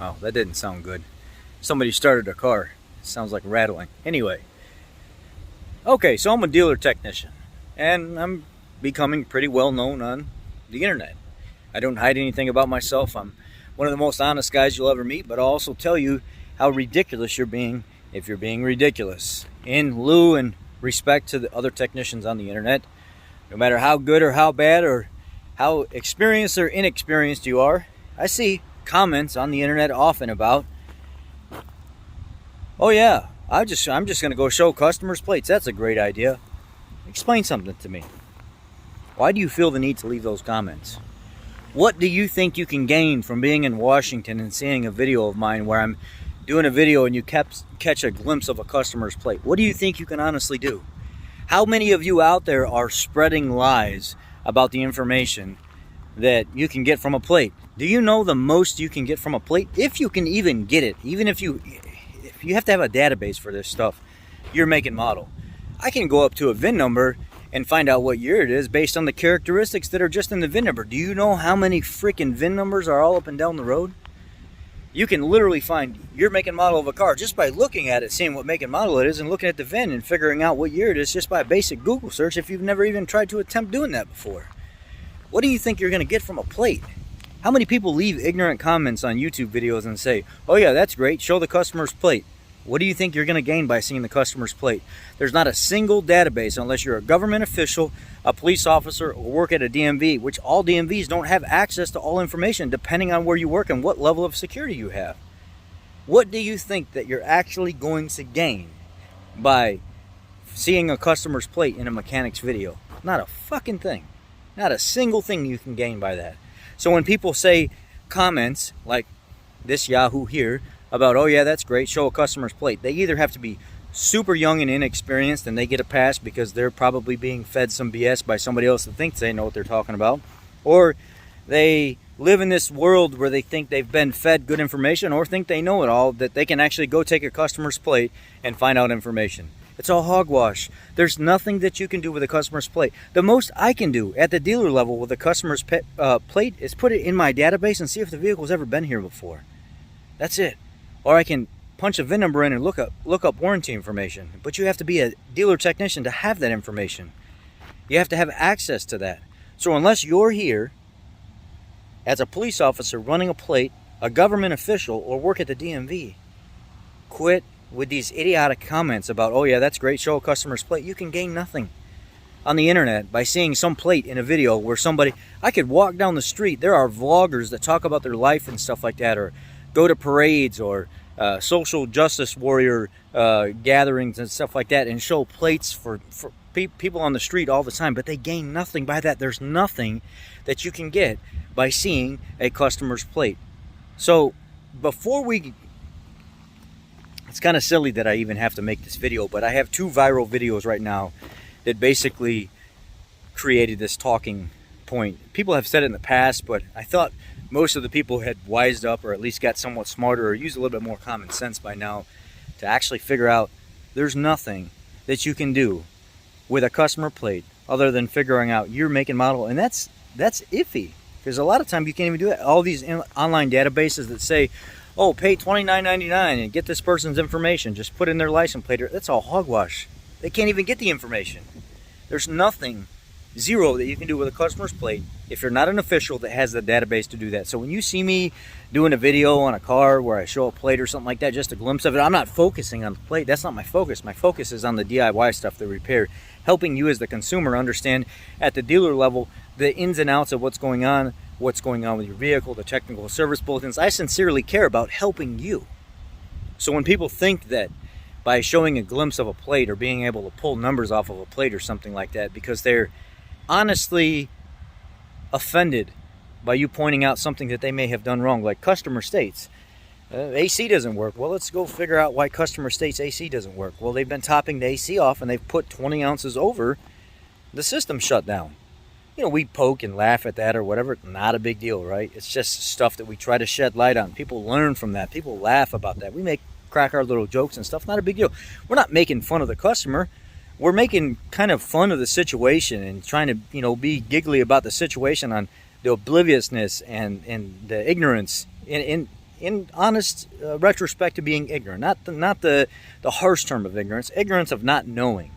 Wow, that didn't sound good. Somebody started a car. It sounds like rattling. Anyway. Okay, so I'm a dealer technician. And I'm becoming pretty well known on the internet. I don't hide anything about myself. I'm one of the most honest guys you'll ever meet, but I'll also tell you how ridiculous you're being if you're being ridiculous. In lieu and respect to the other technicians on the internet, no matter how good or how bad or how experienced or inexperienced you are, I see comments on the internet often about, oh yeah, I'm just going to go show customers plates. That's a great idea. Explain something to me. Why do you feel the need to leave those comments? What do you think you can gain from being in Washington and seeing a video of mine where I'm doing a video and you catch a glimpse of a customer's plate? What do you think you can honestly do? How many of you out there are spreading lies about the information that you can get from a plate? Do you know the most you can get from a plate? If you can even get it, even if you have to have a database for this stuff, your make and model. I can go up to a VIN number and find out what year it is based on the characteristics that are just in the VIN number. Do you know how many freaking VIN numbers are all up and down the road? You can literally find your make and model of a car just by looking at it, seeing what make and model it is, and looking at the VIN and figuring out what year it is just by a basic Google search if you've never even tried to attempt doing that before. What do you think you're going to get from a plate? How many people leave ignorant comments on YouTube videos and say, oh yeah, that's great, show the customer's plate? What do you think you're going to gain by seeing the customer's plate? There's not a single database unless you're a government official, a police officer, or work at a DMV, which all DMVs don't have access to all information depending on where you work and what level of security you have. What do you think that you're actually going to gain by seeing a customer's plate in a mechanic's video? Not a fucking thing. Not a single thing you can gain by that. So when people say comments like this Yahoo here about, oh yeah, that's great, show a customer's plate, they either have to be super young and inexperienced and they get a pass because they're probably being fed some BS by somebody else that thinks they know what they're talking about, or they live in this world where they think they've been fed good information or think they know it all, that they can actually go take a customer's plate and find out information. It's all hogwash. There's nothing that you can do with a customer's plate. The most I can do at the dealer level with a customer's plate is put it in my database and see if the vehicle's ever been here before. That's it. Or I can punch a VIN number in and look up warranty information. But you have to be a dealer technician to have that information. You have to have access to that. So unless you're here as a police officer running a plate, a government official, or work at the DMV, quit with these idiotic comments about, oh yeah, that's great, show a customer's plate. You can gain nothing on the internet by seeing some plate in a video where somebody, I could walk down the street, there are vloggers that talk about their life and stuff like that, or go to parades or social justice warrior gatherings and stuff like that and show plates for people on the street all the time, but they gain nothing by that. There's nothing that you can get by seeing a customer's plate. So it's kind of silly that I even have to make this video, but I have 2 viral videos right now that basically created this talking point. People have said it in the past, but I thought most of the people had wised up or at least got somewhat smarter or used a little bit more common sense by now to actually figure out there's nothing that you can do with a customer plate other than figuring out your make and model. And that's iffy, because a lot of time you can't even do that. All these online databases that say, oh, pay $29.99 and get this person's information, just put in their license plate, that's all hogwash. They can't even get the information. There's nothing, zero, that you can do with a customer's plate if you're not an official that has the database to do that. So when you see me doing a video on a car where I show a plate or something like that, just a glimpse of it, I'm not focusing on the plate. That's not my focus. My focus is on the DIY stuff, the repair, helping you as the consumer understand at the dealer level the ins and outs of what's going on with your vehicle, the technical service bulletins. I sincerely care about helping you. So when people think that by showing a glimpse of a plate or being able to pull numbers off of a plate or something like that, because they're honestly offended by you pointing out something that they may have done wrong, like customer states, AC doesn't work. Well, let's go figure out why customer states AC doesn't work. Well, they've been topping the AC off and they've put 20 ounces over, the system shut down. You know, we poke and laugh at that or whatever. Not a big deal, right? It's just stuff that we try to shed light on. People learn from that. People laugh about that. We crack our little jokes and stuff. Not a big deal. We're not making fun of the customer. We're making kind of fun of the situation and trying to, be giggly about the situation on the obliviousness and the ignorance in in honest retrospect to being ignorant, not the harsh term of ignorance, ignorance of not knowing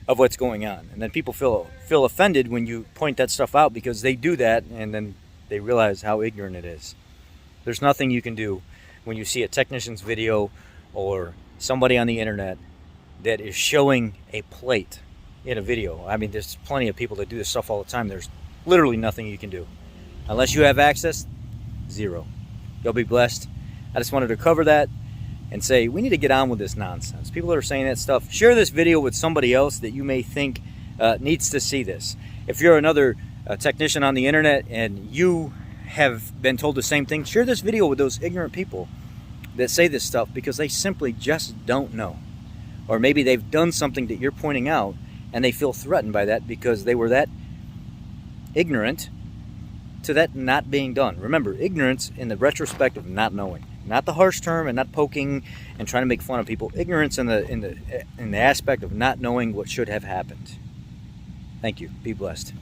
of what's going on. And then people feel offended when you point that stuff out, because they do that and then they realize how ignorant it is. There's nothing you can do when you see a technician's video or somebody on the internet that is showing a plate in a video. I mean, there's plenty of people that do this stuff all the time. There's literally nothing you can do. Unless you have access, zero. You'll be blessed. I just wanted to cover that and say we need to get on with this nonsense. People that are saying that stuff, share this video with somebody else that you may think needs to see this. If you're another technician on the internet and you have been told the same thing, share this video with those ignorant people that say this stuff because they simply just don't know. Or maybe they've done something that you're pointing out and they feel threatened by that because they were that ignorant to that not being done. Remember, ignorance in the retrospect of not knowing. Not the harsh term and not poking and trying to make fun of people. Ignorance in the aspect of not knowing what should have happened. Thank you. Be blessed.